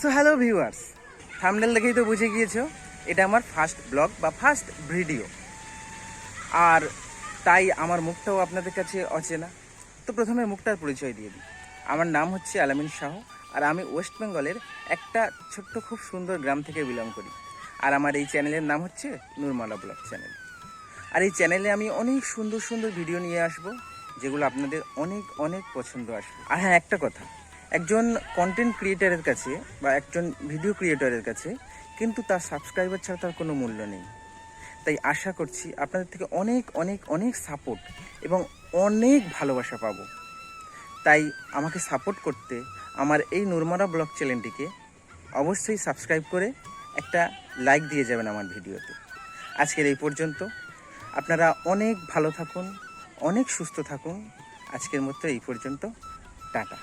So hello viewers, thumbnail দেখেই তো বুঝে গিয়েছো এটা আমার ফার্স্ট ব্লগ বা ফার্স্ট ভিডিও। আর তাই আমার মুখটাও আপনাদের কাছে অচেনা। তো প্রথমে মুখটার পরিচয় দিয়ে দিই। আমার নাম হচ্ছে আলামিন শাহ, আর আমি ওয়েস্ট বেঙ্গলের একটা ছোট্ট খুব সুন্দর গ্রাম থেকে বিলং করি। আর আমার এই চ্যানেলের নাম হচ্ছে নূরমালা ব্লগ চ্যানেল। আর এই চ্যানেলে আমি অনেক সুন্দর সুন্দর ভিডিও নিয়ে আসব, যেগুলো আপনাদের অনেক অনেক পছন্দ আসবে। আর হ্যাঁ, একটা কথা, একজন কন্টেন্ট ক্রিয়েটারের কাছে বা একজন ভিডিও ক্রিয়েটরের কাছে কিন্তু তার সাবস্ক্রাইবার ছাড়া তার কোনো মূল্য নেই। তাই আশা করছি আপনাদের থেকে অনেক অনেক অনেক সাপোর্ট এবং অনেক ভালোবাসা পাবো। তাই আমাকে সাপোর্ট করতে আমার এই নূরমালা ব্লগ চ্যানেলটিকে অবশ্যই সাবস্ক্রাইব করে একটা লাইক দিয়ে যাবেন আমার ভিডিওতে। আজকের এই পর্যন্ত। আপনারা অনেক ভালো থাকুন, অনেক সুস্থ থাকুন। আজকের মতো এই পর্যন্ত। টাটা।